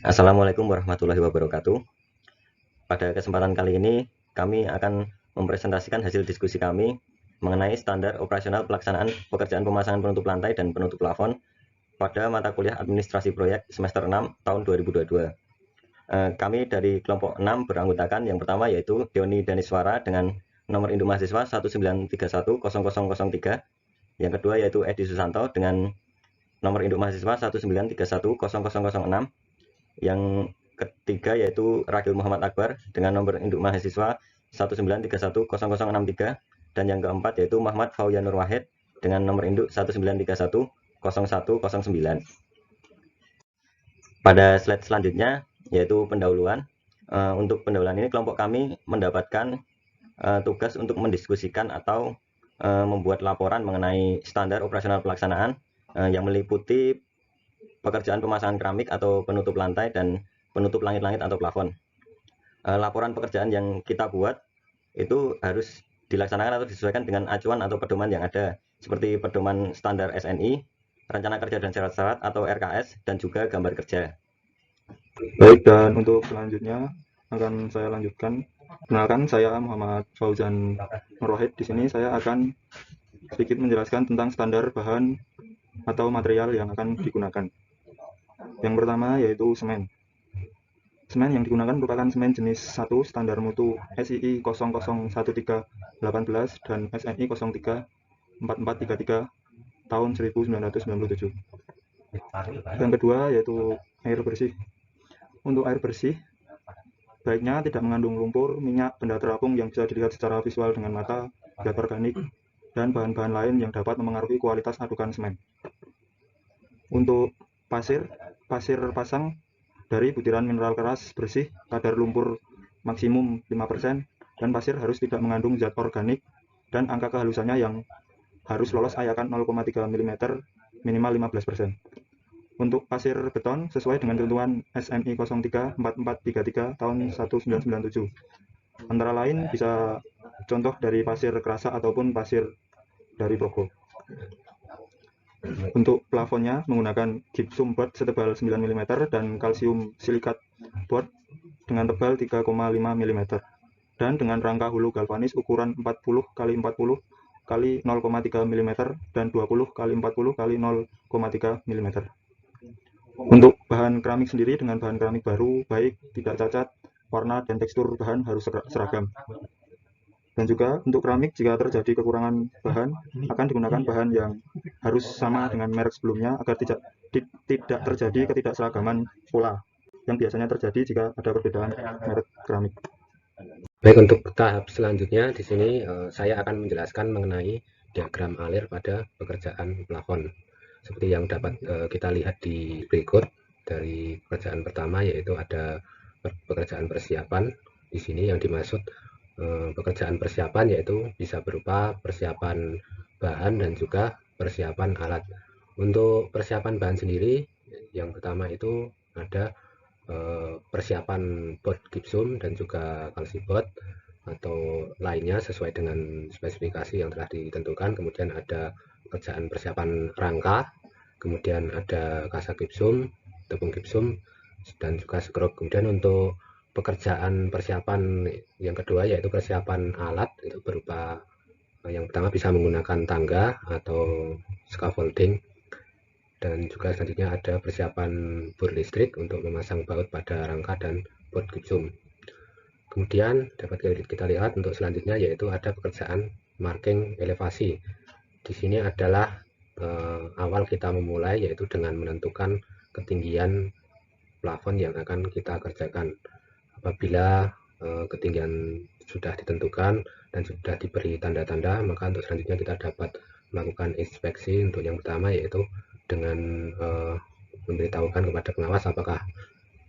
Assalamualaikum warahmatullahi wabarakatuh. Pada kesempatan kali ini, kami akan mempresentasikan hasil diskusi kami mengenai standar operasional pelaksanaan pekerjaan pemasangan penutup lantai dan penutup plafon pada mata kuliah administrasi proyek semester 6 tahun 2022. Kami dari kelompok 6 beranggotakan yang pertama yaitu Deoni Daniswara dengan nomor induk mahasiswa 193100003. Yang kedua yaitu Edi Susanto dengan nomor induk mahasiswa 193100006. Yang ketiga yaitu Ragil Muhammad Akbar dengan nomor induk mahasiswa 193100063, dan yang keempat yaitu Muhammad Fauyanur Wahid dengan nomor induk 193100109. Pada slide selanjutnya yaitu pendahuluan. Untuk pendahuluan ini kelompok kami mendapatkan tugas untuk mendiskusikan atau membuat laporan mengenai standar operasional pelaksanaan yang meliputi pekerjaan pemasangan keramik atau penutup lantai dan penutup langit-langit atau plafon. Laporan pekerjaan yang kita buat itu harus dilaksanakan atau disesuaikan dengan acuan atau pedoman yang ada, seperti pedoman standar SNI, rencana kerja dan syarat-syarat atau RKS, dan juga gambar kerja. Baik, dan untuk selanjutnya akan saya lanjutkan. Kenalkan, saya Muhammad Fauzan Nurwahid. Di sini saya akan sedikit menjelaskan tentang standar bahan atau material yang akan digunakan. Yang pertama yaitu semen. Semen yang digunakan merupakan semen jenis 1 standar mutu SII 001318 dan SNI 034433 tahun 1997. Yang kedua yaitu air bersih. Untuk air bersih, baiknya tidak mengandung lumpur, minyak, benda terapung yang bisa dilihat secara visual dengan mata, zat organik, dan bahan-bahan lain yang dapat memengaruhi kualitas adukan semen. Untuk pasir, pasir pasang dari butiran mineral keras bersih, kadar lumpur maksimum 5%, dan pasir harus tidak mengandung zat organik, dan angka kehalusannya yang harus lolos ayakan 0,3 mm minimal 15%. Untuk pasir beton sesuai dengan ketentuan SMI 034433 tahun 1997. Antara lain bisa contoh dari pasir kerasa ataupun pasir dari Progo. Untuk plafonnya menggunakan gypsum board setebal 9 mm dan kalsium silikat board dengan tebal 3,5 mm dan dengan rangka hulu galvanis ukuran 40 x 40 x 0,3 mm dan 20 x 40 x 0,3 mm. Untuk bahan keramik sendiri dengan bahan keramik baru, baik tidak cacat, warna dan tekstur bahan harus seragam. Dan juga untuk keramik, jika terjadi kekurangan bahan, akan digunakan bahan yang harus sama dengan merek sebelumnya agar tidak terjadi ketidakseragaman pola yang biasanya terjadi jika ada perbedaan merek keramik. Baik, untuk tahap selanjutnya di sini saya akan menjelaskan mengenai diagram alir pada pekerjaan plafon. Seperti yang dapat kita lihat di berikut dari pekerjaan pertama, yaitu ada pekerjaan persiapan. Di sini yang dimaksud pekerjaan persiapan yaitu bisa berupa persiapan bahan dan juga persiapan alat. Untuk persiapan bahan sendiri, yang pertama itu ada persiapan board gypsum dan juga kalsibot atau lainnya sesuai dengan spesifikasi yang telah ditentukan. Kemudian ada pekerjaan persiapan rangka, kemudian ada kasa gypsum, tepung gypsum, dan juga skrop. Kemudian untuk pekerjaan persiapan yang kedua yaitu persiapan alat, itu berupa yang pertama bisa menggunakan tangga atau scaffolding, dan juga selanjutnya ada persiapan bor listrik untuk memasang baut pada rangka dan board gypsum. Kemudian dapat kita lihat untuk selanjutnya yaitu ada pekerjaan marking elevasi. Di sini adalah awal kita memulai yaitu dengan menentukan ketinggian plafon yang akan kita kerjakan. Apabila ketinggian sudah ditentukan dan sudah diberi tanda-tanda, maka untuk selanjutnya kita dapat melakukan inspeksi. Untuk yang pertama yaitu dengan memberitahukan kepada pengawas apakah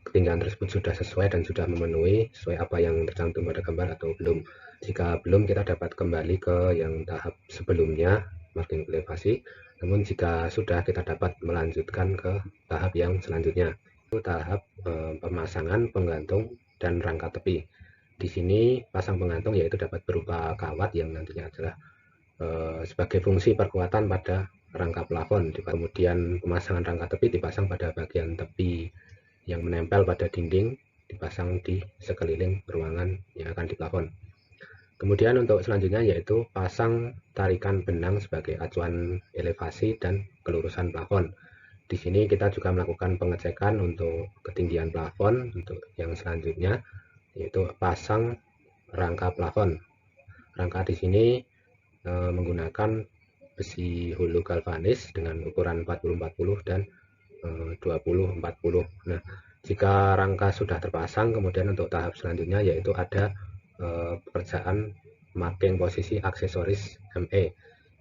ketinggian tersebut sudah sesuai dan sudah memenuhi sesuai apa yang tercantum pada gambar atau belum. Jika belum, kita dapat kembali ke yang tahap sebelumnya, marking elevasi. Namun jika sudah, kita dapat melanjutkan ke tahap yang selanjutnya, itu tahap pemasangan penggantung dan rangka tepi. Di sini pasang penggantung yaitu dapat berupa kawat yang nantinya adalah sebagai fungsi perkuatan pada rangka plafon. Kemudian pemasangan rangka tepi dipasang pada bagian tepi yang menempel pada dinding dipasang di sekeliling ruangan yang akan diplafon. Kemudian untuk selanjutnya yaitu pasang tarikan benang sebagai acuan elevasi dan kelurusan plafon. Di sini kita juga melakukan pengecekan untuk ketinggian plafon. Untuk yang selanjutnya yaitu pasang rangka plafon. Rangka di sini menggunakan besi hulu galvanis dengan ukuran 40-40 dan 20-40. Nah, jika rangka sudah terpasang, kemudian untuk tahap selanjutnya yaitu ada pekerjaan marking posisi aksesoris ME.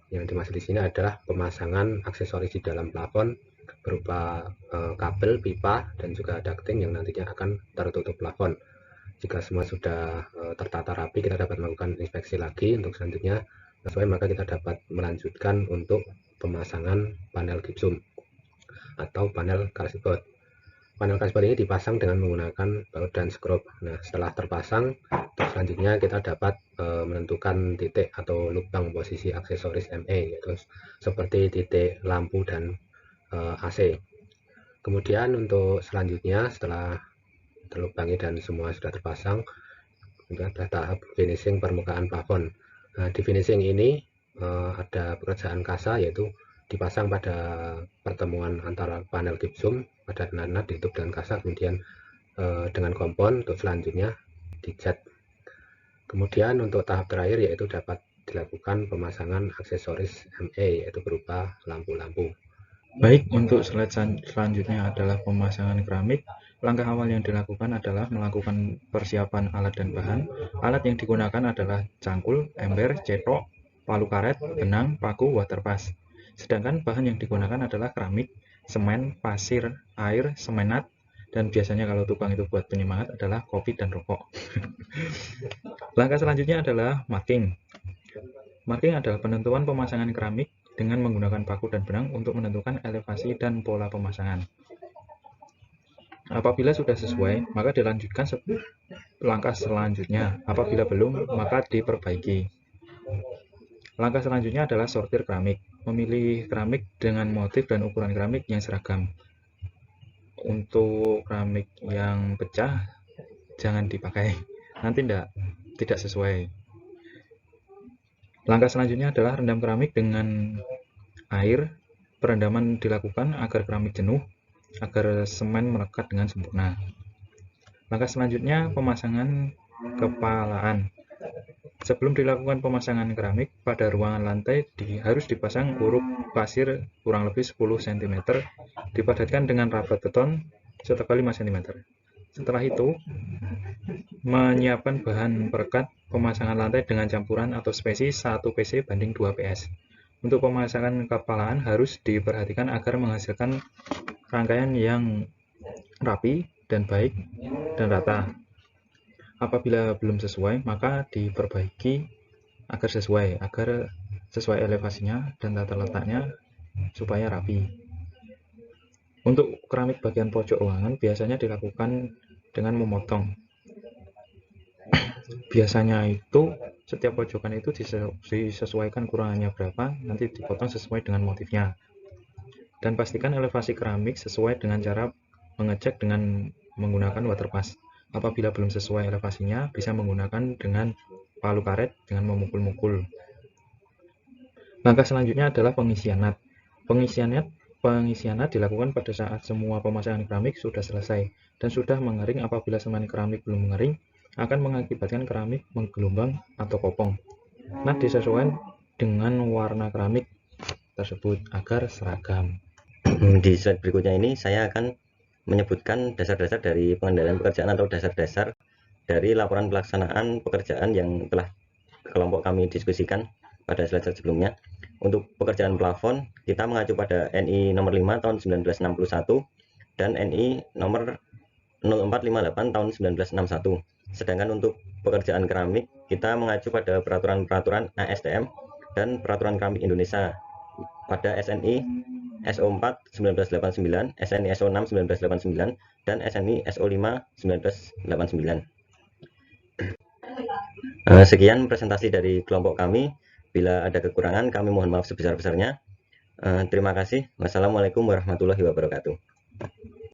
Yang dimaksud di sini adalah pemasangan aksesoris di dalam plafon berupa kabel, pipa, dan juga ducting yang nantinya akan tertutup plafon. Jika semua sudah tertata rapi, kita dapat melakukan inspeksi lagi. Untuk selanjutnya sesuai, maka kita dapat melanjutkan untuk pemasangan panel gipsum atau panel kalsibot. Panel kalsibot ini dipasang dengan menggunakan baut dan skrup. Nah, setelah terpasang, selanjutnya kita dapat menentukan titik atau lubang posisi aksesoris ME, yaitu seperti titik lampu dan AC. Kemudian untuk selanjutnya setelah terlubangi dan semua sudah terpasang, kemudian adalah tahap finishing permukaan plafon. Nah, di finishing ini ada pekerjaan kasa, yaitu dipasang pada pertemuan antara panel gipsum pada nana ditutup dengan kasa, kemudian dengan kompon. Untuk selanjutnya dicat. Kemudian untuk tahap terakhir yaitu dapat dilakukan pemasangan aksesoris ME, yaitu berupa lampu-lampu. Baik, untuk slide selanjutnya adalah pemasangan keramik. Langkah awal yang dilakukan adalah melakukan persiapan alat dan bahan. Alat yang digunakan adalah cangkul, ember, cetok, palu karet, benang, paku, waterpass. Sedangkan bahan yang digunakan adalah keramik, semen, pasir, air, semenat, dan biasanya kalau tukang itu buat penyemangat adalah kopi dan rokok. Langkah selanjutnya adalah marking. Marking adalah penentuan pemasangan keramik dengan menggunakan paku dan benang untuk menentukan elevasi dan pola pemasangan. Apabila sudah sesuai, maka dilanjutkan langkah selanjutnya. Apabila belum, maka diperbaiki. Langkah selanjutnya adalah sortir keramik. Memilih keramik dengan motif dan ukuran keramik yang seragam. Untuk keramik yang pecah, jangan dipakai. Nanti tidak sesuai. Langkah selanjutnya adalah rendam keramik dengan air. Perendaman dilakukan agar keramik jenuh, agar semen melekat dengan sempurna. Langkah selanjutnya pemasangan kepalaan. Sebelum dilakukan pemasangan keramik, pada ruangan lantai harus dipasang uruk pasir kurang lebih 10 cm, dipadatkan dengan rapat beton setebal 5 cm. Setelah itu, menyiapkan bahan perekat pemasangan lantai dengan campuran atau spesi 1 PC banding 2 PS. Untuk pemasangan kepalaan harus diperhatikan agar menghasilkan rangkaian yang rapi dan baik dan rata. Apabila belum sesuai, maka diperbaiki agar sesuai elevasinya dan tata letaknya supaya rapi. Untuk keramik bagian pojok ruangan biasanya dilakukan dengan memotong. Biasanya itu setiap pojokan itu disesuaikan kurangannya berapa, nanti dipotong sesuai dengan motifnya. Dan pastikan elevasi keramik sesuai dengan cara mengecek dengan menggunakan waterpass. Apabila belum sesuai elevasinya, bisa menggunakan dengan palu karet dengan memukul-mukul. Langkah selanjutnya adalah pengisian nat. Pengisian nat dilakukan pada saat semua pemasangan keramik sudah selesai dan sudah mengering. Apabila semen keramik belum mengering, akan mengakibatkan keramik menggelombang atau kopong. Nat disesuaikan dengan warna keramik tersebut agar seragam. Di slide berikutnya ini saya akan menyebutkan dasar-dasar dari pengendalian pekerjaan atau dasar-dasar dari laporan pelaksanaan pekerjaan yang telah kelompok kami diskusikan pada slide sebelumnya. Untuk pekerjaan plafon, kita mengacu pada NI nomor 5 tahun 1961 dan NI nomor 0458 tahun 1961. Sedangkan untuk pekerjaan keramik, kita mengacu pada peraturan-peraturan ASTM dan peraturan keramik Indonesia pada SNI SO4 1989, SNI SO6 1989, dan SNI SO5 1989. Sekian presentasi dari kelompok kami. Bila ada kekurangan, kami mohon maaf sebesar-besarnya. Terima kasih. Wassalamualaikum warahmatullahi wabarakatuh.